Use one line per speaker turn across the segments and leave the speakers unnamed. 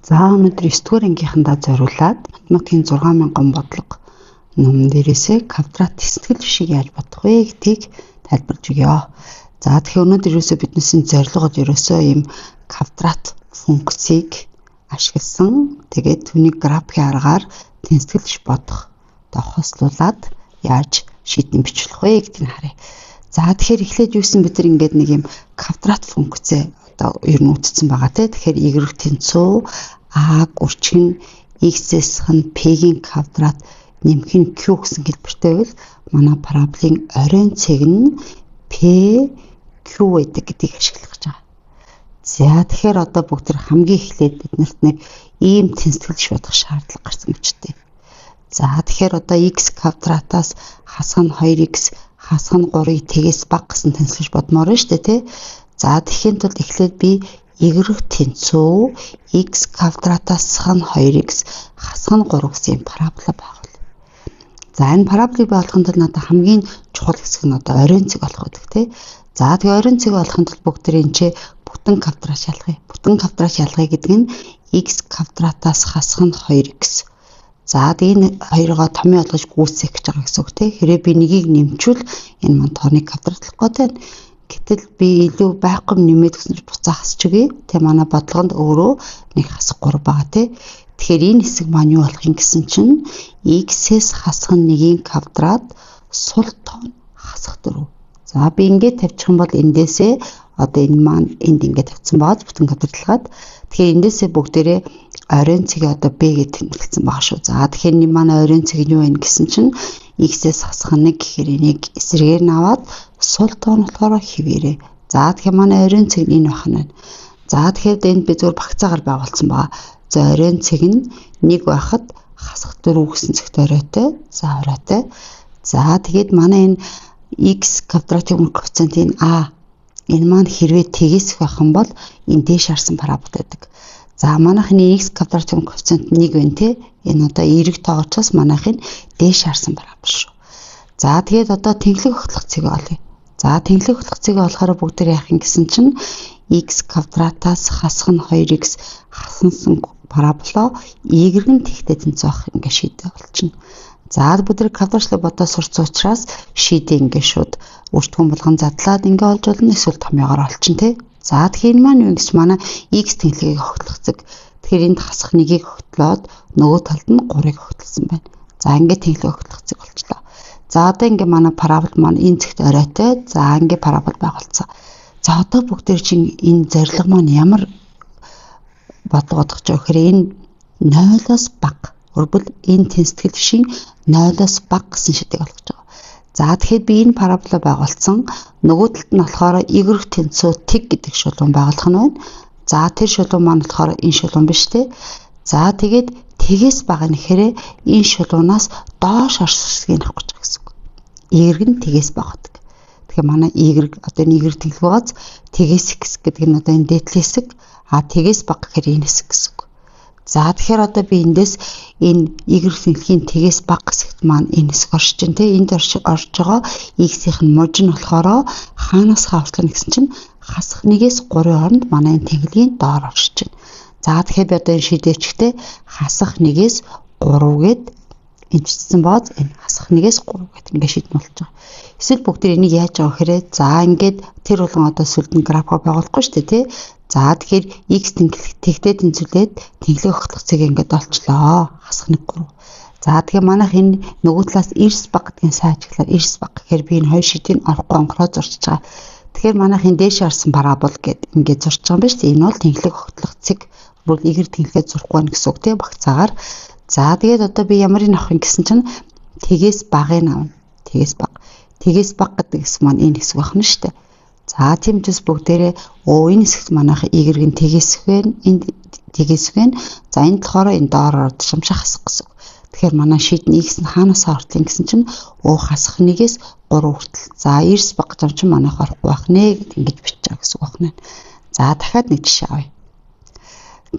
За өнөөдөр 9 дугаар ангийнхандаа зориулаад математикийн 6000 бодлого ном дээрээсээ квадрат тэстгэл шиг яаж бодох вэ гэдгийг тайлбарлаж өгье. За тэгэхээр өнөөдөр ерөөсөө биднээсийн зорилго ерөөсөө ийм квадрат функцийг ашигласан тэгээд түүнийг графикийн аргаар тэнцвэрлэж бодох хослуулад яаж шийдэн бичлэх вэ гэдгийг харъя. За тэгэхээр эхлээд юусэн бид нар ингээд нэг юм квадрат функцээ одоо ер нь үтцсэн байгаа те. Тэгэхээр y тэнцүү a гурчин x-с хан p-ийн квадрат нэмэх нь q гэсэн хэлбэртэй байвал манай параболын оройн цэг нь p q гэдэг гэдгийг ашиглах гэж байгаа. За тэгэхээр одоо бүгд тэр хамгийн эхлээд биднэрт нэг ийм тэнцвэрлэж бодох шаардлага гарсан мөчтэй. За тэгэхээр одоо x квадратаас хасах нь 2x хасах нь 3-ыг тэгээс бага гэсэн тэнцвэрж бодмоор нь шүү дээ тий. За тэгэхээр тул эхлээд би y тэнцүү x квадратаас хасах нь 2x хасах нь 3 гэсэн парабола байгуул. За энэ параболыг болгохын тулд надад хамгийн чухал хэсэг нь одоо оройн цэг болох гэдэг тий. За тэгээ оройн цэг болохын тулд бүгд тэр энэ ч бүтэн квадрат шалгая. Бүтэн квадрат шалгая гэдэг нь x квадратаас хасах нь 2x. За энэ хоёроо томьёо олгож гүйцээх гэж байгаа гэсэн үг тий. Хэрэг би нэгийг нэмчвэл энэ мань тооны квадратлах гэдэг. Гэтэл би илүү байхгүй нэмээд гэсэн чинь буцаа хасч өгье. Тэ манай бодлогонд өөрөө нэг хасах 3 байгаа тий. Тэгэхээр энэ хэсэг маань юу болох юм гэсэн чинь x-с хасах нь 1-ийн квадрат сул тоон хасах 4. За би ингээд тавьчих юм бол эндээсээ одоо энэ маань энд ингээд тавьсан бааз бүтэн квадратлахад тэгэхээр эндээсээ бүгдээрээ оройн цэгээ одоо b гэж тэмдэглэсэн байгаа шүү. За тэгэхээр энэ манай оройн цэг нь юу вэ гэсэн чинь x-с хасах 1 гэхээр энийг эсрэгээр нь аваад сул тоон болохоор хэвээрээ. За тэгэхээр манай оройн цэг нь энэ байна. За тэгэхээр энд би зөвхөн багцаагаар байгуулсан байгаа. За оройн цэг нь 1 байхад хасах 4 гэсэн цэгт оройтой. За оройтой. За тэгээд манай энэ x квадратын коэффициентийн a энэ маань хэрвээ тэгээс байх юм бол энэ дээш харсан парабол байдаг. За манайхны x квадратын коэффициент 1 байна те. Энэ одоо эерэг тоогоочоос манайхын дээш харсан парабол шүү. За тэгээд одоо тэнхлэг хөтлөх цэгээ олъё. За тэнхлэг хөтлөх цэгээ болохоор бүгдээр яах юм гэсэн чинь x квадратаас хасах нь 2x хасансан параболоо y-ийн тэгтээ тэнцвэх ингээ шийдэ болчихно. За бүгдээр квадратлыг бодоод сурц учраас шийдэ ингээ шууд үртгэн болгон задлаад ингээ олж болно эсвэл томьёогоор олчихно те. За тэгэхээр маань юу гэж манай x тэнхлэгийг хөтлөх цэг. Тэгэхээр энд хасах 1-ийг хөтлөөд нөгөө талд нь 3-ыг хөтлсөн байна. За ингээ тэнхлэг хөтлөх цэг болчлоо. За одоо ингээ манай парабол маань энэ цэгт оройтой. За ингээ парабол байгуулсан. За одоо бүгдээр чинь энэ зорилго маань ямар бодлого бодох ч гэхээр энэ 0-оос бага. Өөрөлдвөл энэ тэнцэтгэл шин 0-оос бага гэсэн шийдийг олгож байгаа. За тэгэхээр би энэ парабола байгуулсан. Нөгөө талд нь болохоор y тэнцүү тэг гэдэг шулуун байгуулах нь байна. За тэр шулуун маань болохоор энэ шулуун биш те. За тэгээд тэгээс бага нэхэрэ энэ шулуунаас доош орсгийг авах гэж байгаа гэсэн үг. Y нь тэгээс багадаг. Тэгэхээр манай y одоо y тэнхлэг байгааз тэгээс x гэдэг нь одоо энэ дээдлийн хэсэг а тэгээс бага гэхээр энэ хэсэг гэсэн үг. За тэгэхээр одоо би эндээс энэ y тэнхлийн тэгээс бага хэсэгт маань энэ хэсэг орж чинь те. Энд орж байгаа x-ийнх нь мужин болохоро хаанаас хавтлана гэсэн чинь хасах 1-ээс 3-ын хооронд манай энэ тэнхлийн доор орж чинь. За тэгэхээр би одоо энэ шийдвэрчтэй хасах 1-ээс 3 гэд энэчсэн бооз энэ хасах 1-ээс 3 гэд ингээ шийдэн болж байгаа. Эсвэл бүгд энийг яаж байгаа гэхээр за ингээд тэр болгон одоо сүлдэн график байгуулахгүй шүү дээ тий. За тэгэхээр x тэгтээ тэнцвүүлээд тэнхлэг хөтлөх цэг ингээд олчлоо. Хасах 1 3. За тэгэхээр манайх энэ нөгөө талаас эрс баг гэдгийг сайн ажиглаад эрс баг гэхээр би энэ хоёр шийдийг орохгүй онгороо зурчиж байгаа. Тэгэхээр манайх энэ дээш харсан парабол гэд ингээд зурч байгаа юм байна шүү дээ. Энэ бол тэнхлэг хөтлөх цэг бүр y тэнхлэгээ зурхгүй байна гэсэн үг тий багцаагаар. За тэгээд одоо би ямарыг авах юм гэсэн чинь тэгээс багыг авна. Тэгээс баг. Тэгээс баг гэдэг хэсэг маань энэ хэсэг байна шүү дээ. За тийм ч бас бүгдээрээ энэ хэсэгт манайх y-ийн тэгээс вэ, энд тэгээс вэ. За энэ болохоор энэ доороор шамшаа хасах гэсэн. Тэгэхээр манай шийдний x нь хаанаас ортлын гэсэн чинь хасах 1-ээс 3 хүртэл. За эрс баг гэж чинь манайх орохгүй байх нэ гэд ингэж бичиж байгаа гэсэн үг байна. За дахиад нэг жишээ авъя.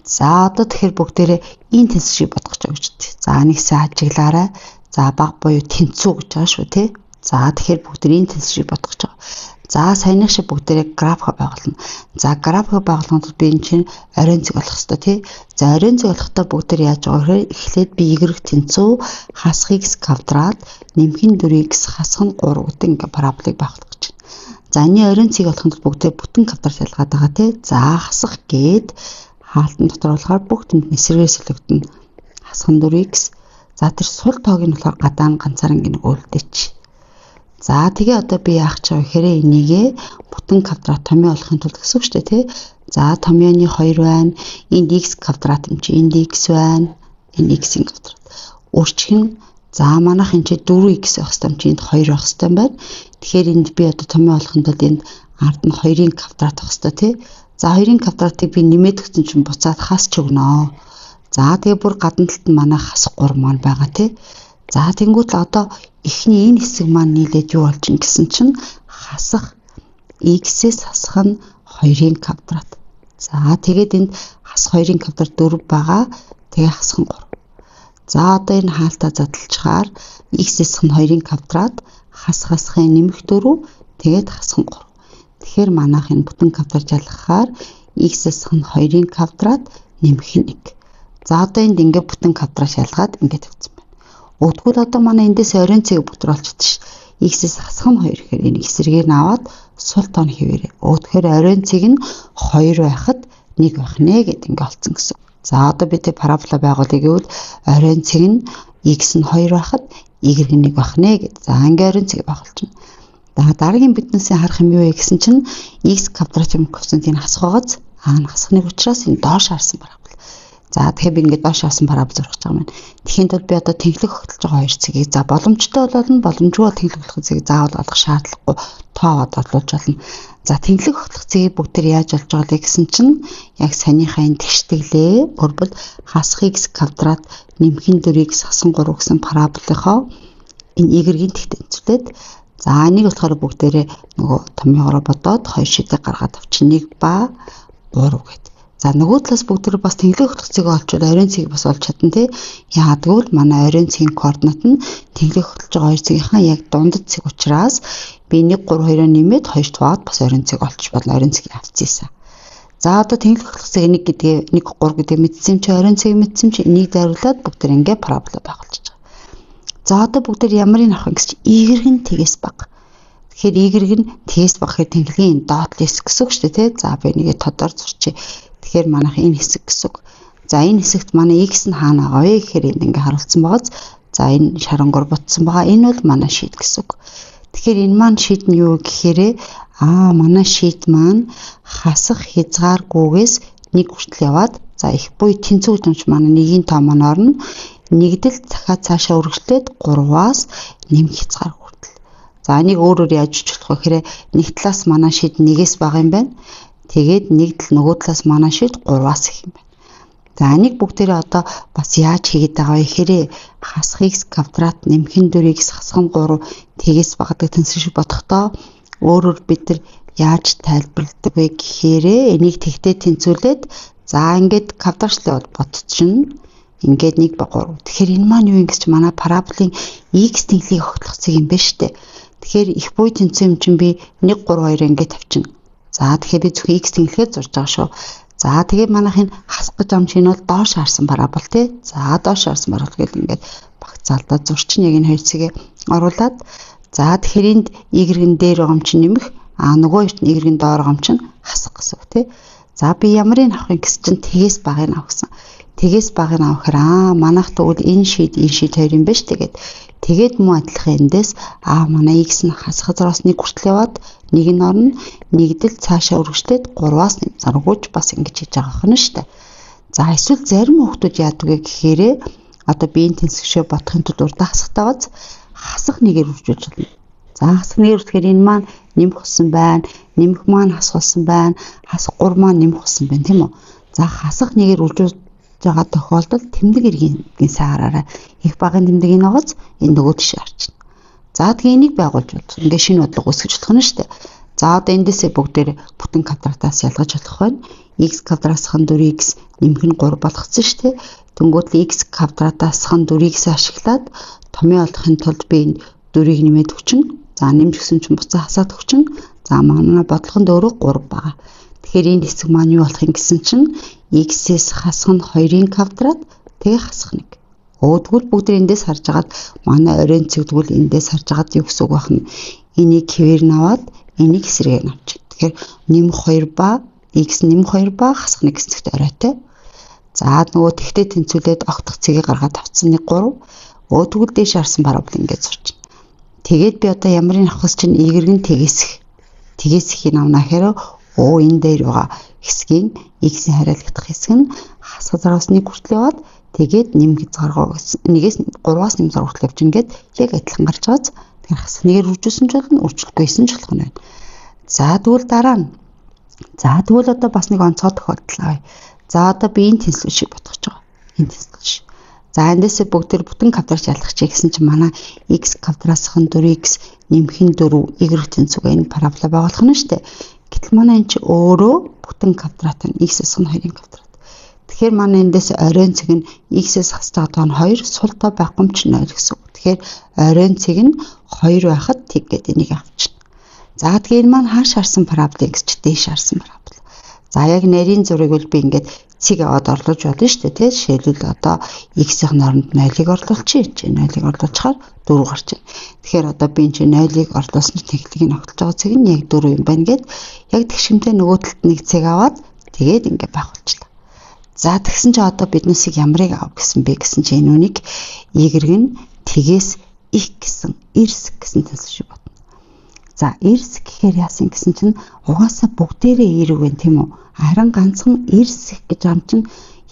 За одоо тэгэхээр бүгдээрээ энэ тэнцвэрийг бодох гэж байгаа шүү дээ. За нэгсээ ажиглаарай. За баг буюу тэнцүү гэж байгаа шүү тий. За тэгэхээр бүгд энэ тэнцвэрийг бодох гэж байгаа. За саяных шиг бүгдээрээ график байгуулна. За график байгуулахад би энэ чинь оройн цэг болох хэрэгтэй тий. За оройн цэг болохдоо бүгдээр яаж байгаа гэхээр эхлээд би y тэнцүү хасах x квадрат нэмэх нь 4x хасах нь 3 гэдэг ингээ параболыг байгуулах гэж байна. За энэ оройн цэг болоход бүгдээ бүтэн квадрат ялгаад байгаа тий. За хасах гээд хаалтан дотор болохоор бүх тэмдэг эсрэгээс солигдно. Хасах нь 4x. За тэр сул тоог нь болохоор гадаа нь ганцаараа ингээ өгүүлдэж. За тэгээ одоо би яах гэж байгаа гэхээр энийгээ бүтэн квадрат томьёо болохын тулд гэсэн үг шүү дээ тий. За томьёоны 2 байна. Энд x квадрат юм чи энд x байна. Энэ x-ийн квадрат. Өөрчлөх нь за манайх энэ чи 4x байх хэвээр чи энд 2 байх хэвээр байна. Тэгэхээр энд би одоо томьёо болохын тулд энд ард нь 2-ын квадрат байх хэвээр тий. За 2-ын квадратыг би нэмээд өгсөн чинь буцаад хасч өгнө. За тэгээ бүр гадна талд нь манайх хасах 3 маань байгаа тий. За тэнгуут л одоо эхний энэ хэсэг маань нийлээд юу болж ин гэсэн чинь хасах x-ээс хасах нь 2-ын квадрат. За тэгээд энд хасах 2-ын квадрат 4 байгаа. Тэгээ хасах нь 3. За одоо энэ хаалтаа задлчаар x-ээс нь 2-ын квадрат хасахын нэмэх 4 тэгээд хасах нь 3. Тэгэхээр манайх энэ бүтэн квадрат ялгахаар x-ээс нь 2-ын квадрат нэмэх нь 1. За одоо энд ингээ бүтэн квадрат ялгаад ингээ тавьсан. Өдгөл одоо манай эндээс оройн цэг бүтэр болчиход ш. X-ээс хасах нь 2 гэхээр энэ эсрэгээр нь аваад сул тоон хэвээрээ. Өдгөхөр оройн цэг нь 2 байхад 1 байх нэ гэд ингээ олцсон гэсэн. За одоо бид парабола байгуулъя гэвэл оройн цэг нь x нь 2 байхад y нь 1 байх нэ гэд. За ингээ оройн цэг байгуулчихна. Дараагийн биднээсээ харах юм юу вэ гэсэн чинь x квадрат юм коэффициентийг хасах байгааз хасахны учраас энэ доош харсан парабол. За тэгэхээр би ингээд доош харсан парабол зурах гэж байгаа юм. Тэхийн тулд би одоо тэнхлэг хөтөлж байгаа хоёр цэгийг за боломжтой болон боломжгүй тэнхлэг хөтлөх цэгийг заавал олох шаардлагагүй тоогоод орлуулж болно. За тэнхлэг хөтлөх цэгийг бүгдээр яаж олж байгаа вэ гэсэн чинь яг санийхаа энэ тэгштгэлээ өөрбөл хасах x квадрат нэмэх 4x хасан 3 гэсэн параболынхоо энэ y-ийн тэгтэнцүүлээд за энийг болохоор бүгдээрээ нөгөө томьёогоор бодоод хоёр шидийг гаргаад авчин 1 ба 3 гэдэг. За нөгөө талаас бүгдээр бас тэнхлэг хөтлөх цэгийг олчвол оройн цэгийг бас олж чадна тий. Яагаад гэвэл манай оройн цэгийн координат нь тэнхлэг хөтлж байгаа хоёр цэгийнхаа яг дундад цэг учраас би 1 3 2-оор нэмээд 2 туаад бас оройн цэг олчих болно. Оройн цэгийг авчихсан. За одоо тэнхлэг хөтлөх цэг 1 гэдгээ 1 3 гэдэг мэдсэн чи оройн цэг мэдсэн чи энийг даруулаад бүгдээр ингээ парабола байгуулчих. За одоо бүгдээр ямарыг авах гэсэн чи y нь тэгээс баг. Тэгэхээр y нь тэгээс баг гэхээр тэнхлэгийн доотлол хэсэг гэсэн үг шүү дээ тий. За би нэгээ тодор зурчээ. Тэгэхээр манайх энэ хэсэг гэсэн үг. За энэ хэсэгт манай x нь хаана байгаа вэ гэхээр энд ингээ харуулсан байгааз. За энэ шарангор ботсон байгаа. Энэ бол манай шийд гэсэн үг. Тэгэхээр энэ маань шийд нь юу гэхээр манай шийд маань хасах хязгааргүйгээс 1 хүртэл яваад за их буй тэнцүү гэмч манай 1-ийн тоо маань орно. Нэгдэл дахиад цаашаа үргэлжлээд 3-аас нэмэх хязгаар хүртэл. За энийг өөрөөр яаж бичих вэ гэхээр нэг талаас манай шийд 1-ээс бага юм байна. Тэгээд нэг тал нөгөө талаас манай шийд 3-аас их юм байна. За энийг бүгдээрээ одоо бас яаж хийгээд байгаа вэ гэхээр хасах x квадрат нэмэх 4x хасах нь 3 тэгээс багадаг тэнцвэр шиг бодохдоо өөрөөр бид нар яаж тайлбарладаг вэ гэхээр энийг тэгтээ тэнцвүүлээд за ингээд квадратчлал бодчихно. Ингээд 1 ба 3. Тэгэхээр энэ маань юу юм гэж манай параболын x тэнхлийг огтлох цэг юм байна шүү дээ. Тэгэхээр их буй тэнцүү юм чинь би 1 3 2 ингээд тавьчихна. За тэгэхээр би зөвхөн x тэнхлэгээ зурж байгаа шүү. За тэгээд манайх энэ хасах гэж байгаа чинь бол доош харсан парабол тий. За доош харсан парабол гэдэг ингээд багцаалдаа зурчин яг энэ хоёр цэгээ оруулаад за тэгэхээр энд y-ийн дээр байгаа юм чинь нэмэх нөгөө эрт нь y-ийн доор байгаа юм чинь хасах гэсэн үг тий. За би ямарыг авах юм гэсэн чинь тэгээс багыг авах гэсэн. Тэгээс багыг авахаар манайх тэгвэл энэ шийд хоёр юм байна шүү. Тэгээд муу адилхан эндээс манай x нь хасах зураас 1 хүртэл яваад нэг нь орно. Нэгдэл цаашаа үргэлжлээд 3-аас заргууж бас ингэж хийж байгаа юм шүү дээ. За эсвэл зарим хүмүүс яадаг вэ гэхээр одоо биеийн тэнцвэршээ бодохын тулд урдаа хасахтайгаас хасах нэгээр үржүүлж болно. За хасах нэгээр үржихээр энэ маань нэмэх болсон байна. Нэмэх маань хасах болсон байна. Хасах 3 маань нэмэх болсон байна тийм үү? За хасах нэгээр үржүүлж байгаа тохиолдолд тэмдэг эргийн сайгараараа их багын тэмдэг энэ гоц энэ нөгөө тийш харчихна. За тэгээ энийг байгуулж бол ингээ шинэ бодлого үүсгэж болох нь шүү дээ. За одоо эндээсээ бүгдээр бүтэн квадратаас ялгаж болох байна. X квадратаас 4x нэмэх нь 3 болгоцсон шүү дээ. Тэнгүүт x квадратаас 4x ашиглаад томьёо олохын тулд би энэ 4-ийг нэмээд өгчин. За нэмж гисэн чинь буцаа хасаад өгчин. За манай бодлогонд өөрөө 3 байгаа. Тэгэхээр энэ хэсэг маань юу болох юм гэсэн чинь x-с хасах нь 2-ын квадрат тэгээ хасах 1. Тэгвэл бүгд эндээс харж агаад манай оройн цэг тэгвэл эндээс харж агаад юу гэсэн үг байх нь энийг хэвээр наваад энийг эсрэгээр навч. Тэгэхээр нэмэх 2 ба x нэмэх 2 ба хасах 1 гэсэгт оройтой. За нөгөө тэгтээ тэнцвүүлээд огтх цэгийг гаргаад авцсан 1 3. Тэгвэл дээш харсан парабол ингэж сурч. Тэгээд би одоо ямарыг авахс чинь y-г нь тгээс-ийг авна гэхээр энэ дээр байгаа хэсгийн x-ийн хариалагдах хэсэг нь хасах зараас 1 хүртэл яваад тэгээд нэмэх хязгааргаа нэгээс 3-аас нэмэх хязгаар хүртэл явж ингээд яг адилхан гарч байгааз тэгэхээр хасах 1-ээр үржүүлсэн ч болно, үржүүлэхгүйсэн ч болох нь байна. За тэгвэл дараа нь. За тэгвэл одоо бас нэг онцгой тохиолдол авъя. За одоо би энэ тэнцвэр шиг бодгож байгаа. Энэ тэнцвэр шиг. За эндээсээ бүгдээр бүтэн квадрат ялгах гэсэн чинь манай x квадратсах нь 4x нэмэх нь 4 y тэнцвэргээ энэ парабола байгуулах нь шүү дээ. Гэтэл манай энэ чи өөрөө бүтэн квадрат нь x-с нь 2-ын квадрат. Тэгэхээр манай эндээс оройн цэг нь x-с хасж байгаа нь 2 сул тоо байхгүй юм чинь 0 гэсэн үг. Тэгэхээр оройн цэг нь 2 байхад тэг гэдэг энийг авчихна. За тэгэхээр энэ маань хааш харсан парабол гэж дээш харсан парабол. За яг нарийн зургийг бол би ингээд цэг аваад орлуулж болно шүү дээ. Жишээлбэл одоо x-ийн оронд 0-ыг орлуулчих. 0-ыг орлуулчихаар 4 гарч байна. Тэгэхээр одоо би энэ 0-ыг орлуулсан чинь тэглэгийг огтлж байгаа цэг нь яг 4 юм байна гэд яг тэгшимтэй нөгөө талд нэг цэг аваад тэгээд ингээд байх болчихлоо. За тэгсэн чи одоо биднээсийг ямарыг авах гэсэн бэ гэсэн чи энэ үнийг y-г нь тгээс их гэсэн эрс гэсэн тэнцвэр шиг бодно. За эрс гэхээр яасан гэсэн чинь угаасаа бүгдээрээ эрг вэ тийм үү? Харин ганцхан эрс гэж ам чинь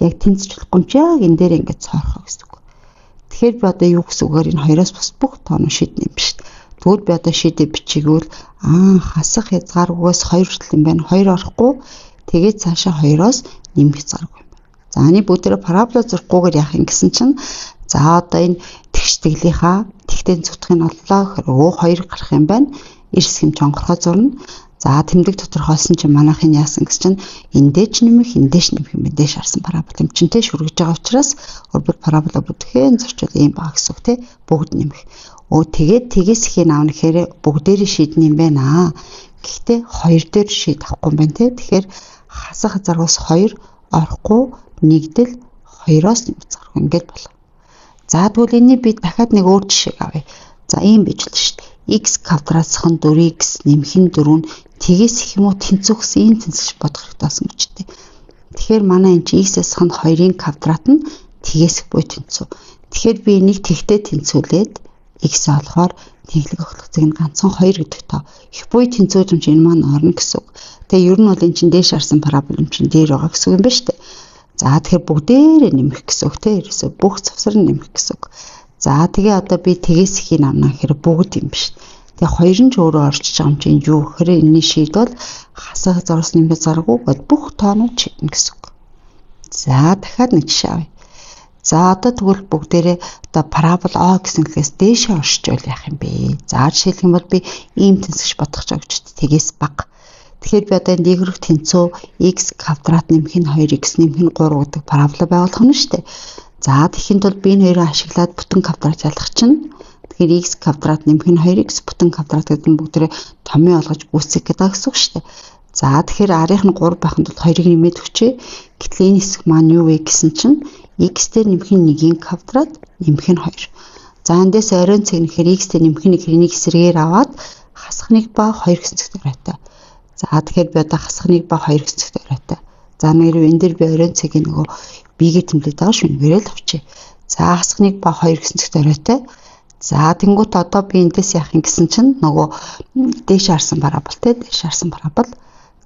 яг тэнцэж болохгүй ч яг энэ дээр ингээд цоорхоо гэсэн үг. Тэгэхээр би одоо юу гэсэн үгээр энэ хоёроос бас бүх тооноо шийднэ юм биш. Тэгвэл би одоо шийдэ бичигвэл хасах хязгааргүйс 2 хүртэл юм байна. 2 орохгүй тэгээд цаашаа 2-оос нэмэх хязгааргүй юм байна. За энэ бүгдээрээ парабола зурхгүйгээр яах юм гэсэн чинь за одоо энэ тэгштэглийнхаа тэгтэн зүтгэх нь оллоо гэхээр өө 2 гарах юм байна. Эрс хэмж онгорхоо зурна. За тэмдэг тодорхойлсон чинь манайхын яасан гэсэн чинь эндээч нэмэх эндээч нэмэх юм дээш харсан парабол юм чинь тэ шүргэж байгаа учраас өрбөл парабола бүтгэн зорчвол ийм байгаа гэсэн үг тэ бүгд нэмэх. Тэгээд тгээс ихийг аавна гэхээр бүгдээрээ шийдэн юм байна. Гэхдээ 2 дээр шийд авахгүй юм байна тэ. Тэгэхээр хасах хязгаараас 2 орохгүй нэгдэл 2-оос нэмэх зарах ингээд болов. За тэгвэл энийг би дахиад нэг өөр жишээ авъя. За ийм bijлээ шүү дээ. X квадратсах нь 4x нэмэх нь 4 нь тгээс их юм уу тэнцвэхс ийм тэнцвэрч бодох хэрэгтэй болсон үчтэй. Тэгэхээр манай энэ чи x-с хань 2-ын квадрат нь тгээс буй тэнцв. Тэгэхээр би энийг тэгтээ тэнцвүүлээд x олохоор тэглэг огтлох зэг нь ганцхан 2 гэдэг тоо. Их буй тэнцвүүд юм чи энэ маань орно гэсэн үг. Тэгээ ер нь бол энэ чин дээш харсан парабол юм чин дээр байгаа гэсэн үг юм байна шүү дээ. За тэгэхээр бүгдээрээ нэмэх гэсэн үг те. Ерөөсө бүх завсар нь нэмэх гэсэн үг. За тэгээ одоо би тгээс ихийг авна гэхээр бүгд юм биш. Тэгээ 2 нь ч өөрөө орчиж байгаа юм чинь юу гэхээр энэний шийд бол хасах зурс нэмэх заргуу бүх тоонууд шийднэ гэсэн үг. За дахиад нэг жишээ авъя. За одоо тэгвэл бүгдээрээ одоо парабол O гэсэн хэлээс дээшээ оршиж яах юм бэ? За жишээлх юм бол би ийм тэнцвэрч бодох гэж байгаа ч тгээс баг. Тэгэхээр би одоо энд y тэнцүү x квадрат нэмэх нь 2x нэмэх нь 3 гэдэг парабола байгуулах нь шүү дээ. За тэгэхэд бол би энэ хоёроо ашиглаад бүтэн квадрат ялгах чинь тэгэхээр x квадрат нэмэх нь 2x бүтэн квадрат гэдэг нь бүгдээрээ томьёо олгож гүйцэх гэдэг гэсэн үг шүү дээ. За тэгэхээр арийнх нь 3 байханд бол 2-ыг нэмээд өгчээ. Гэтэл энэ хэсэг маань юу вэ гэсэн чинь x дээр нэмэх нь 1-ийн квадрат нэмэх нь 2. За эндээс оройн цэг нэхэр x дээр нэмэх нь энийг эсрэгээр аваад хасах 1 ба 2 гэсэн цэгт оройтой. За тэгэхээр би одоо хасах 1 ба 2 гэсэн цэгт оройтой. За нэр энэ дээр би оройн цэгийн нөгөө биегээ тэмдэглэж байгаа шүү. Ингээл л авчи. За хасах 1 ба 2 гэсэн цэгт оройтой. За тэнгуут одоо би эндээс яах юм гэсэн чинь нөгөө дээш харсан парабол те дээш харсан парабол.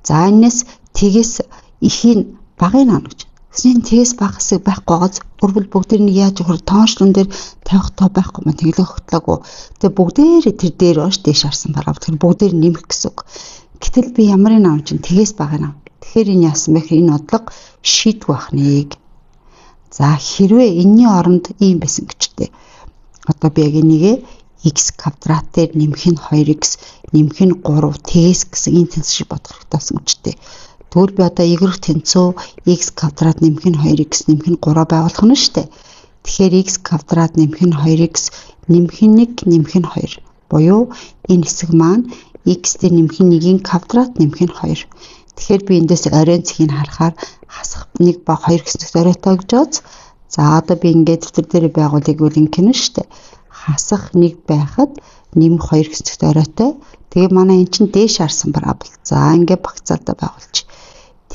За энэс тгээс ихийн багыг авна гэж. Гэсэн тгээс баг хэсэг байхгүй гоц өрбөл бүгдээр нь яаж өгөр тоончлон дээр тавих тоо байхгүй мэн тэглэх хөтлөөгүй. Тэгээ бүгдээрээ тэр дээр оош дээш харсан парабол. Тэр бүгдээр нэмэх гэсэн үг. Гэтэл би ямарыг авч чинь тгээс багыг авна. Тэгэхээр энэ яасан бэ гэхээр энэ бодлого шийдвэ байх нэг. За хэрвээ энэний оронд ийм байсан гэжтэй. Одоо би яг энийгээ x квадрат дээр нэмэх нь 2x нэмэх нь 3 тгээс гэсэн энэ тэнцвэр шиг бодох хэрэгтэй болсон үчтэй. Тэгвэл би одоо y тэнцүү x квадрат нэмэх нь 2x нэмэх нь 3 байгуулах нь шүү дээ. Тэгэхээр x квадрат нэмэх нь 2x нэмэх нь 1 нэмэх нь 2 буюу энэ хэсэг маань x-тэй нэмэх нь 1-ийн квадрат нэмэх нь 2. Тэгэхээр би эндээс оройн цэгийг харахаар хасах 1 ба 2 гэсэн зэгт оройтой гэж байна. За одоо би ингээд дэвтэр дээр байгуулъя гэвэл ингэнэ шүү дээ. Хасах 1 байхад нэмэх 2 гэсэн зэгт оройтой. Тэгээ манай эн чинь дээш харсан парабол. За ингээд багцаалтаа байгуулчих.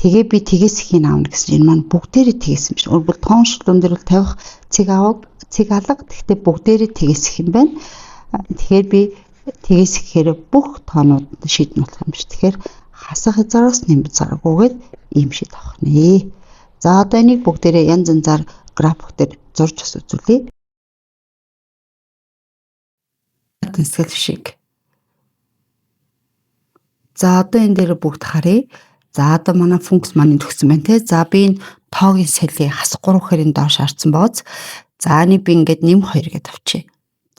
Тэгээ би тгээс ихийг аавна гэсэн чинь энэ маань бүгдээрээ тгээс юм шиг. Өөрөөр тооншлуун дээр бол тавих цэг алга. Гэхдээ бүгдээрээ тгээс их юм байна. Тэгэхээр би тгээс ихээр бүх тоонууд шийдэн болох юм шиг. Тэгэхээр хасах хязгаараас нэмж заргуугээд ийм шийд авах нэ. За одоо энийг бүгдээрээ янз янзаар график дээр зурж үзүүлье. Тэнцэл шиг. За одоо энэ дээр бүгд харъя. За одоо манай функц маань төгссөн байна те. За би энэ тоогийн солийг хасах 3 гэхээр энэ доош харсан бооз. За энийг би ингээд нэм 2 гэдээ авчи.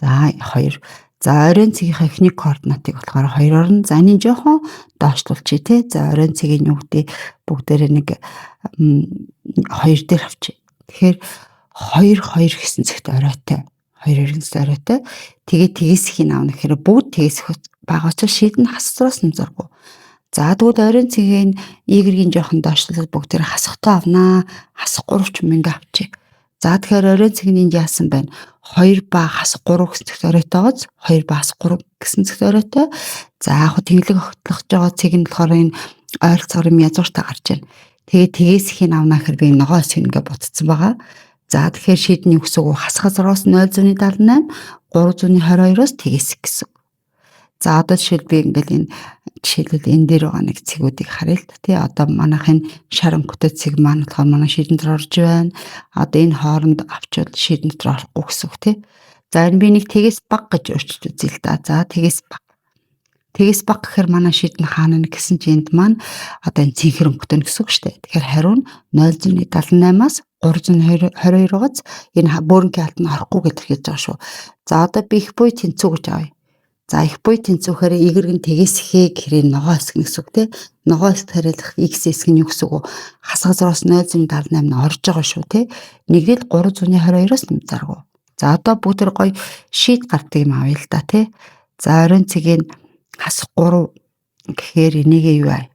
За 2. За оройн цэгийн эхний координатыг болохоор 2-оор нь за энэ жоохон доошлуулчих те. За оройн цэгийн юу гэдэг бүгдээрээ нэг 2 дээр авчи. Тэгэхээр 2 2 гэсэн зэгт оройтой. 2 гэсэн оройтой. Тэгээ тгээс ихийг аавна гэхээр бүгд тгээс байгаа учраас шийдэн хасраас нэм заргуу. За тэгвэл оройн цэгийн y-ийн жоохон доошлуулаад бүгдээр хасахтаа авнаа. Хасах 3 ч юм ингээ авчи. За тэгэхээр оройн цэгийн яасан байна? 2 ба хасах 3 гэсэн зэгт оройтойгоос 2 ба хасах 3 гэсэн зэгт оройтой. За яг тэнглэг хөтлөж байгаа цэг нь болохоор энэ ойролцоогоор юм язгууртаа гарч байна. Тэгээ тгээс ихийг аавнаа гэхээр би ногоо хэсэг ингээ ботцсон байгаа. За тэгэхээр шийдний үгс үг хасах хязгаараас 0.78 322-оос тгээс гэсэн. За одоо жишээл би ингээл энэ жишээлбэл энэ дээр байгаа нэг цэгүүдийг харъя л та тий. Одоо манайхын шар өнгөтэй цэг маань болохоор манай шийдэн дотор орж байна. Одоо энэ хооронд авчвал шийдэн дотор орохгүй гэсэн үг тий. За энэ би нэг тгээс баг гэж өөрчилж үзье л да. За тгээс баг. Тгээс баг гэхээр манай шийдэн хаана нэ гэсэн чинь энд маань одоо энэ цэнхэр өнгөтэй гэсэн үг шүү дээ. Тэгэхээр хариу нь 0.78-аас 322-оос энэ бөөрөнгийн алт нь орохгүй гэж хэлж байгаа шүү. За одоо би их буй тэнцүү гэж авъя. За их буй тэнцүүхээр y-ийн тгээс ихээ гэхээр ногоо хэсэг гэсэн үг тий. Ногоо хэсэг хариулах x хэсэг нь юу гэсэн үг вэ? Хасах зураас 0.78 нь орж байгаа шүү тий. Нэгдэл 322-оос нэм заргуу. За одоо бүгд гоё шийд гардыг юм авъя л да тий. За оройн цэгийн хасах 3 гэхээр энийгээ юу аа?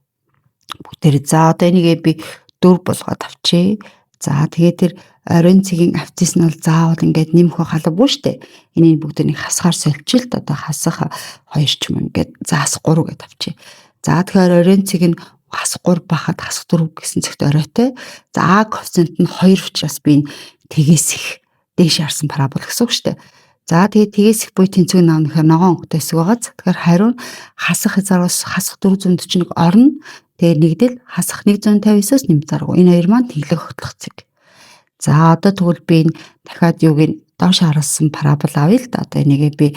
Бүгдээр за одоо энийгээ би 4 болгоод авчи. За тэгээд тэр оройн цэгийн авцис нь бол заавал ингээд нэмэх халуугүй штэ. Энийг бүгдийг хасгаар сольчих л одоо хасах 2 ч юм ингээд за хасах 3 гэдээ авчи. За тэгэхээр оройн цэг нь хасах 3 бахад хасах 4 гэсэн зэгт оройтой. За коэффициент нь 2 учраас би тгээс их дээш харсан парабол гэсэн үг штэ. За тэгээд тгээс их буй тэнцвэг наавна гэхээр ногоон өнгөтэй хэсэг байгаа. Тэгэхээр хариу нь хасах хязгаараас хасах 441 орно. Тэгээд нэгдэл хасах 159-оос нэм заргуу. Энэ хоёр маань тэнглэг хөтлөх цэг. За одоо тэгвэл би энэ дахиад юуг доош харуулсан парабол авъя л да. Одоо энийгээ би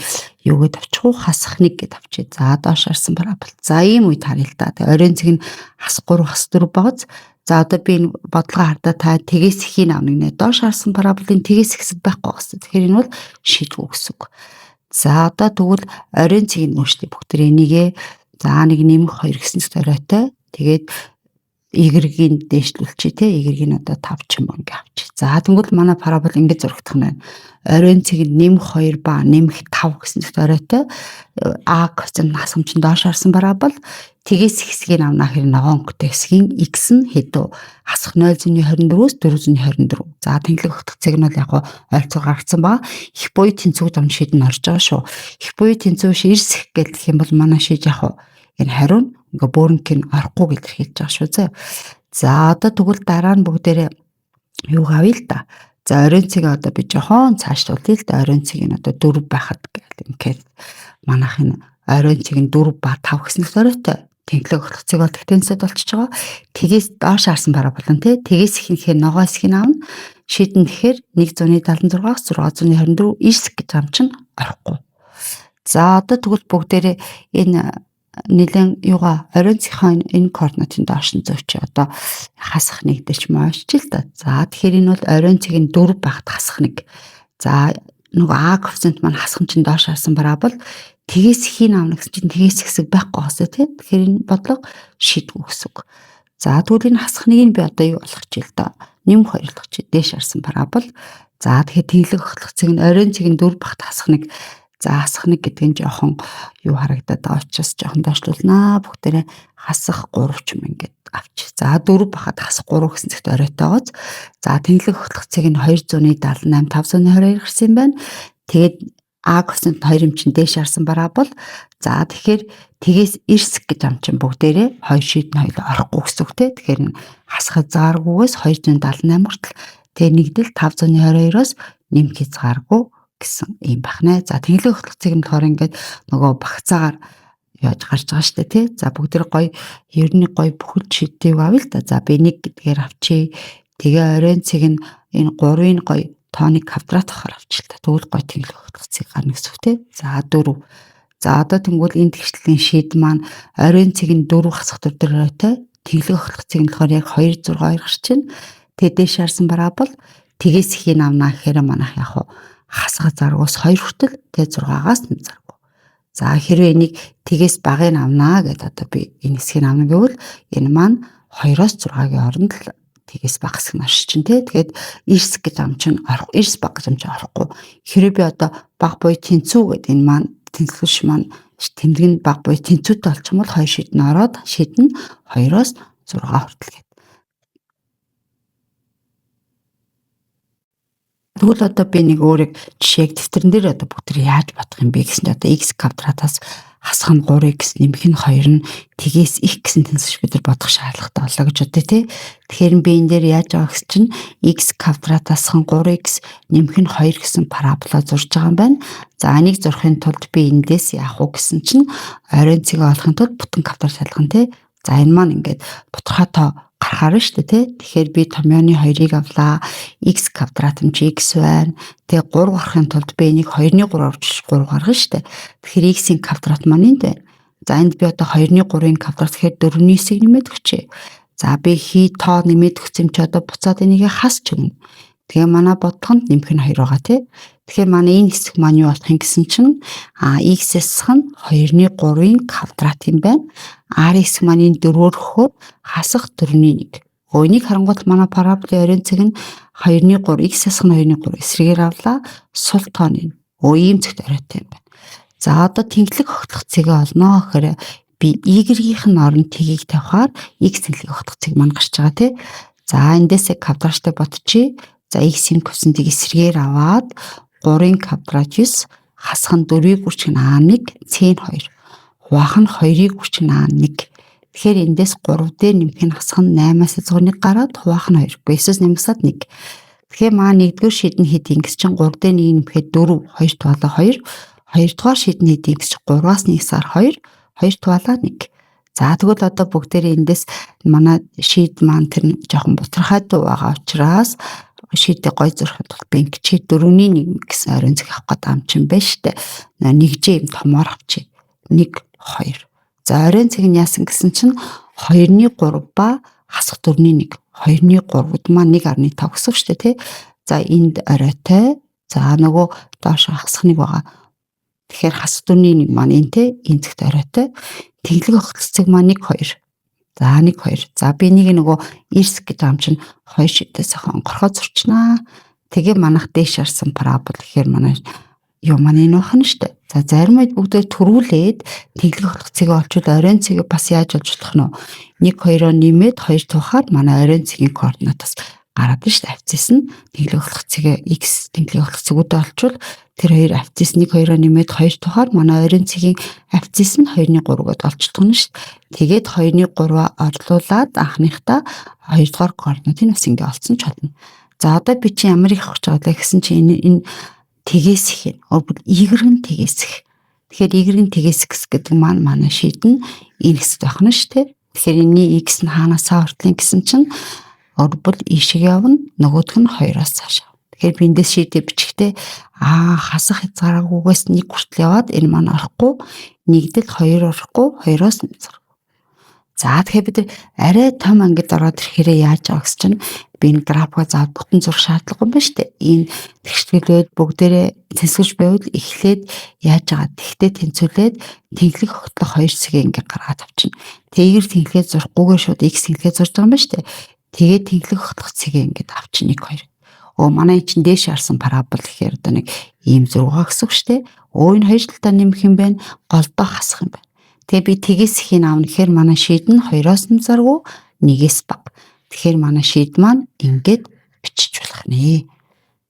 юугээд авчих уу? Хасах 1 гэдээ авчи. За доош харсан парабол. За ийм үед харъя л да. Тэгээ оройн цэг нь хасах 3 хасах 4 багц. За одоо би энэ бодлого хардаа та тгээс ихийг авна гинэ. Доош харсан параболын тгээс ихсэд байхгүй гэсэн. Тэгэхээр энэ бол шийдвүү гэсэн үг. За одоо тэгвэл оройн цэгийн нөөцтэй бүгд энийгээ за нэг нэмэх 2 гэсэн зэгт оройтой. Тэгээд y-ийн дээшлүүлчихье те y-ийн одоо 5 ч юм ингээ авчих. За тэгвэл манай парабол ингээ зурагдах нь байна. Оройн цэг нь нэмэх 2 ба нэмэх 5 гэсэн зэгт оройтой. А коэффициент хасамжинд доош харсан парабол тгээс хэсгийг авнаа хэрэг ногоон өнгөтэй хэсгийн x нь хэдүү хасах 0.24-өөс 424. За тэнглэг хөтлөх цэг нь бол яг ойролцоо гаргацсан ба их буй тэнцвэг дам шийдэн орж байгаа шүү. Их буй тэнцвэг эрс их гэх юм бол манай шийд яг энэ хариу нь ингээ бөөрөнгийн орохгүй гэж хэлж байгаа шүү зэ. За одоо тэгвэл дараа нь бүгдээрээ юу авъя л да. За оройн цэгийг одоо би жоохон цаашлуулъя л да. Оройн цэгийг одоо 4 байхад ингээд манайхын оройн цэг нь 4 ба 5 гэсэн зориотой. Тэнглэг хөтлөх цэг бол тэнцэд болчихж байгаа. Тгээс доош харсан параболон тий. Тгээс ихэнхээр ногоо хэсгийг авна. Шийдэн тэгэхээр 176-аас 624 эрс гэж ам чинь орохгүй. За одоо тэгвэл бүгдээрээ энэ нэлен юугаа оройн цэгийн энэ координатын доош нь зөөч одоо хасах 1 дээр ч маашч л да. За тэгэхээр энэ бол оройн цэгийн 4 багт хасах 1. За нөгөө а коэффициент маань хасах чинь доош харсан парабол тгээс ихийг авна гэсэн чинь тгээс хэсэг байхгүй хоосоо тий. Тэгэхээр энэ бодлого шийдвүү гэсэн үг. За тэгвэл энэ хасах 1-ийг би одоо юу болгох чи л да. Нэм 2 болгох чи дээш харсан парабол. За тэгэхээр тэнглэг хөтлөх цэг нь оройн цэгийн 4 багт хасах 1. За хасах нэг гэдэг нь жоохон юу харагдаад байгаа учраас жоохон доошлуулнаа. Бүгдээрээ хасах 3 ч юм ингээд авч. За 4 бахад хасах 3 гэсэн зэгт оройтойгооц. За тэнхлэг хөтлөгцийг нь 278 522 гарсан байна. Тэгээд А коснод 2 юм чинь дээш харсан парабол. За тэгэхээр тгээс эрс гэж ам чинь бүгдээрээ 2 шийд нь хоёул орохгүй гэсэн үг те. Тэгэхээр хасах хязгааргүйгээс 278 хүртэл тэгээ нэгдэл 522-оос нэмэх хязгааргүй гэсэн юм байна. За тэнхлэг хөтлөгцийг нь болохоор ингээд нөгөө багцаагаар яаж гарч байгаа штэ тий. За бүгдээр гоё ерний гоё бүхэл шийдтийг авъя л да. За би 1 гэдгээр авчи. Тэгээ оройнцыг нь энэ 3-ын гоё тоныг квадрат авахаар авчлаа. Тэгвэл гоё тэнхлэг хөтлөгцийг гарна гэсэн үг тий. За 4. За одоо тэгвэл энэ тэгшлэлийн шийд маань оройнцыг нь 4 хасах 4 дээр оройтой. Тэнхлэг хөтлөгцийг нь болохоор яг 262 гарч байна. Тэгээ дээш харсан парабол тгээс ихийн авнаа гэхээр манайх яг хасах заргуус 2 хүртэл тэгээ 6-аас нь заргуу. За хэрвээ энийг тгээс багыг авнаа гэдээ одоо би энэ хэсгийг авна гэвэл энэ маань 2-оос 6-гийн хооронд л тгээс баг хэсэг нь оршиж чинь тий. Тэгээд эрс гэж ам чинь орох, эрс баг гэж ам чинь орохгүй. Хэрвээ би одоо баг буй тэнцүү гэдэг энэ маань тэнцвэрш маань тэмдэг нь баг буй тэнцвэртэй болчих юм бол 2 шийд нь ороод шийд нь 2-оос 6 хүртэл. Тэгвэл одоо би нэг өөрийг жишээг дэвтэрэн дээр одоо бүгд яаж бодох юм бэ гэсэн чинь одоо x квадратаас хасах нь 3x нэмэх нь 2 нь тгээс их гэсэн тэнцвэрч бид нар бодох шаардлагатай болоо гэж бодъё тий. Тэгэхээр би энэ дээр яаж байгаа гэсэн чинь x квадратаас 3x нэмэх нь 2 гэсэн парабола зурж байгаа юм байна. За энийг зурхын тулд би эндээс яах вэ гэсэн чинь оройнцыг олохын тулд бүтэн квадрат шалгана тий. За энэ маань ингээд тодорхой тоо гарахаар шүү дээ тий. Тэгэхээр би томьёоны 2-ыг авлаа. X квадрат нь x байна. Тэгээ 3 гарахын тулд би энийг 2-ны 3 авч 3 гаргана шүү дээ. Тэгэхээр x-ийн квадрат маань энд байна. За энд би одоо 2-ны 3-ын квадрат гэхээр 4-ний 9-ийг нэмээд өгчээ. За би хий тоо нэмээд өгсөн чи одоо буцаад энийг хасч өгнө. Тэгээ манай бодлогонд нэмэх нь 2 байгаа тий. Тэгэхээр манай энэ хэсэг маань юу болох юм гэсэн чинь x-с нь 2-ны 3-ын квадрат юм байна. R-ийн маань энэ 4-өөр өгөхөөр хасах 4-ний 1. Энийг харангуут манай параболын оройнцыг нь 2-ны 3, x-с нь 2-ны 3 эсрэгээр авлаа. Сул тооны. Ийм зэгт оройтой юм байна. За одоо тэнхлэг хөтлөгцийг олноо гэхээр би y-ийн оронд тгийг тавихаар x тэнхлэг хөтлөгцийг маань гарч байгаа тий. За эндээсээ квадраттай бодчихъя. За x-ийн коэффициентийг эсрэгээр аваад 3-ын квадрат 9 хасах нь 4-ийг хүрч нь a1 c-ийн 2. Хуваах нь 2-ыг хүрч нь a1. Тэгэхээр эндээс 3 дээр нэмэх нь хасах нь 8-аас 1 гараад хуваах нь 2. Эсвэл нэмсад 1. Тэгэхээр маа 1-р шийд нь хэд ингэж чинь 3 дээр 1 нэмэхэд 4, 2 туалаа 2. 2-р шийд нь хэд ингэж 3-аас 1-аар 2, 2 туалаа 1. За тэгвэл одоо бүгдээрээ эндээс манай шийд маань тэр жоохон бутархай дуу байгаа учраас шийдээ гой зурхад бол би чи 4-ний 1 гэсэн оройнцог авах гэдэг юм чинь байна штэ. Нэгжээ юм томоор авчи. 1 2. За оройнцог нь яасан гэсэн чинь 2-ны 3 ба хасах 4-ний 1. 2-ны 3-д маань 1.5 гэсэн штэ тий. За энд оройтой. За нөгөө доош хасах 1 байгаа. Тэгэхээр хасах 4-ний 1 маань энэ тий энэ зэгт оройтой. Тэнхлэг хөтлөгцийг маань 1 2. За 1 2. За би нэг нөгөө эрс гэж ам чинь 2 шидээс онгорхоо зурчнаа. Тэгээ манах дээш харсан парабол гэхээр манай юу маань энэ бахна штэ. За зарим үед бүгдээ төрүүлээд тэнхлэг хөтлөгцийг олчвол оройнцгийг бас яаж олж болох нь 1 2-оо нэмээд 2 тухаар манай оройнцгийн координатаас гараад нь штэ. Авцис нь тэнхлэг хөтлөгцийг x тэнхлэг хөтлөгцгүүдээ олчвол тэр хоёр авцис 1 2-оо нэмээд 2 тухаар манай оройнцгийн авцис нь 2-ны 3-гээд олчлох нь штэ. Тэгээд 2-ны 3-аа орлуулад анхныхтаа 2 дугаар координатыг бас ингэ олцсон ч болно. За одоо би чи ямар их авах гэж байгаа гэсэн чи энэ тгээс их юм. Y-ийн тгээс их. Тэгэхээр Y-ийн тгээс x гэдэг маань манай шийд нь энэ хэсэгт байх нь штэ. Тэгэхээр энэний x нь хаанасаа ортлын гэсэн чинь орбол ийшээ явна. Нөгөөх нь 2-оос цааш. Тэгэхээр би эндээс шийдээ бичихтэй хасах хязгааргүйгээс 1 хүртэл яваад энэ маань орохгүй. Нэгдэл 2 орохгүй. 2-оос 1 зарах. За тэгэхээр бид арай том ангид ороод ирэхээр яаж байгаа гэсэн чинь би энэ графикаа заа бүтэн зурх шаардлагагүй юм байна шүү дээ. Энэ тэгшгэлээд бүгдээрээ тэнцвэрч байвал эхлээд яаж байгаа. Тэгтээ тэнцвүүлээд тэнхлэг хөтлөх 2 хэсгийг ингээ гаргаад авчина. Тэгэр тэнхлэгээ зурхгүйгээр шууд x тэнхлэгээ зурж байгаа юм байна шүү дээ. Тэгээд тэнхлэг хөтлөх хэсгийг ингээ авчина 1 2. Манай чинь дээш харсан парабол гэхээр одоо нэг ийм 6 гэсэн үг шүү дээ. Энэ хоёр талдаа нэмэх юм байна. Голдоо хасах юм байна. Тэгээ би тгээс ихийг аавна гэхээр манай шийд нь 2-оос нь заргүй 1-ээс бага. Тэгэхээр манай шийд маань ингээд бичиж болох нэ.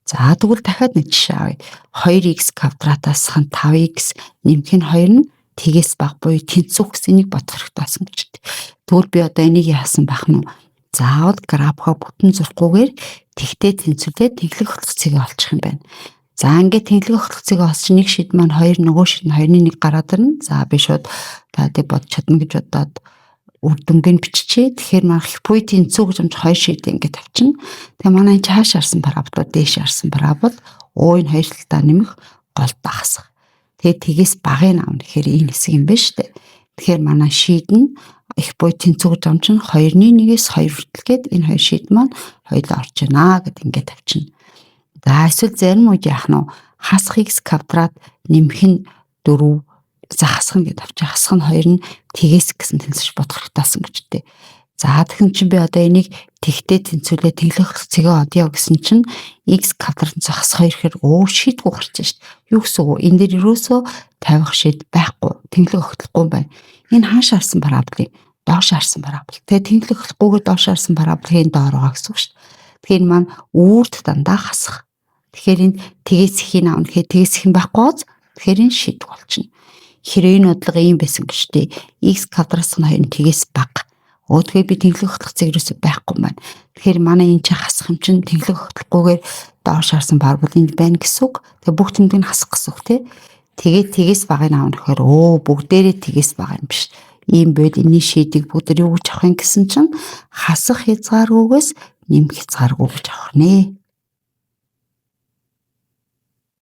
За тэгвэл дахиад нэг жишээ авъя. 2x квадратаас хан 5x нэмэх нь 2 нь тгээс бага буюу тэнцвэх гэсэнийг бодох хэрэгтэй байсан гэж байна. Тэгвэл би одоо энийг яасан байх нь вэ? Заавал графаа бүтэн зурхгүйгээр тэгтээ тэнцвэлээ тэглэх хөтөлцөгийг олчих юм байна. За ингээд тэглэх хөтөлцөгийг олсон нэг шид маань 2 нөгөө шид нь 2-ны 1 гараад ирнэ. За би шууд та тэг бодож чадна гэж бодоод үр дүнгийн биччихээ. Тэгэхээр маань гипотезийн цөг гэж 2 шид ингээд тавьчихна. Тэгээ манай энэ хааш харсан парабол дээш харсан парабол энэ хоёр талдаа нэмэх гол багасах. Тэгээ тгээс багыг аавна гэхээр энэ хэсэг юм байна шүү дээ. Тэгэхээр манай шид нь гипотезийн цөг гэж 2-ны 1-ээс 2 хүртэл гээд энэ хоёр шид маань хоёулаа орж байна гэд ингээд тавьчихна. За эсвэл зарим үед яах нь хасах x квадрат нэмэх нь 4 хасах нь гэдэг авчих. Хасах нь 2 нь тгээс гэсэн тэнцвэрч бодох хэрэгтэйсэн гэж дээ. За тэгэхээр чинь би одоо энийг тэгтээ тэнцвүүлээ тэглэх хөтөлцөөгөө одё гэсэн чинь x квадрат хасах 2 гэхээр шийдгүй гарч шít. Юу гэсэн үг? Энэ дээр юусоо тавих шийд байхгүй. Тэглэх хөтлөхгүй юм байна. Энэ хааш харсан параболын доош харсан парабол. Тэгээ тэглэх хөтлөхгүйгээр доош харсан параболын доор байгаа гэсэн үг шүү дээ. Тэгэхээр энэ маань үрд дандаа хасах. Тэгэхээр энэ тгээс ихийг аавна гэхээр тгээс их юм байхгүй гоц. Тэгэхээр энэ шийдвэр болчихно. Хэрэг энэ бодлого ийм байсан гэж дээ. X квадратс нь 2 тгээс бага. Тэгэхээр би тэглэх хөтлөх зэрэгс байхгүй юм байна. Тэгэхээр манай энэ чинь хасах юм чинь тэглэх хөтлөхгүйгээр доош харсан парабол энд байна гэсэн үг. Тэгээ бүх тэмдэг нь хасах гэсэн үг тий. Тэгээд тгээс багыг аавна гэхээр бүгдээрээ тгээс бага юм биш. Ийм байд энэний шийдийг бүгд юу гэж авах юм гэсэн чинь хасах хязгааргүйгээс нэмэх хязгааргүй гэж авах нэ.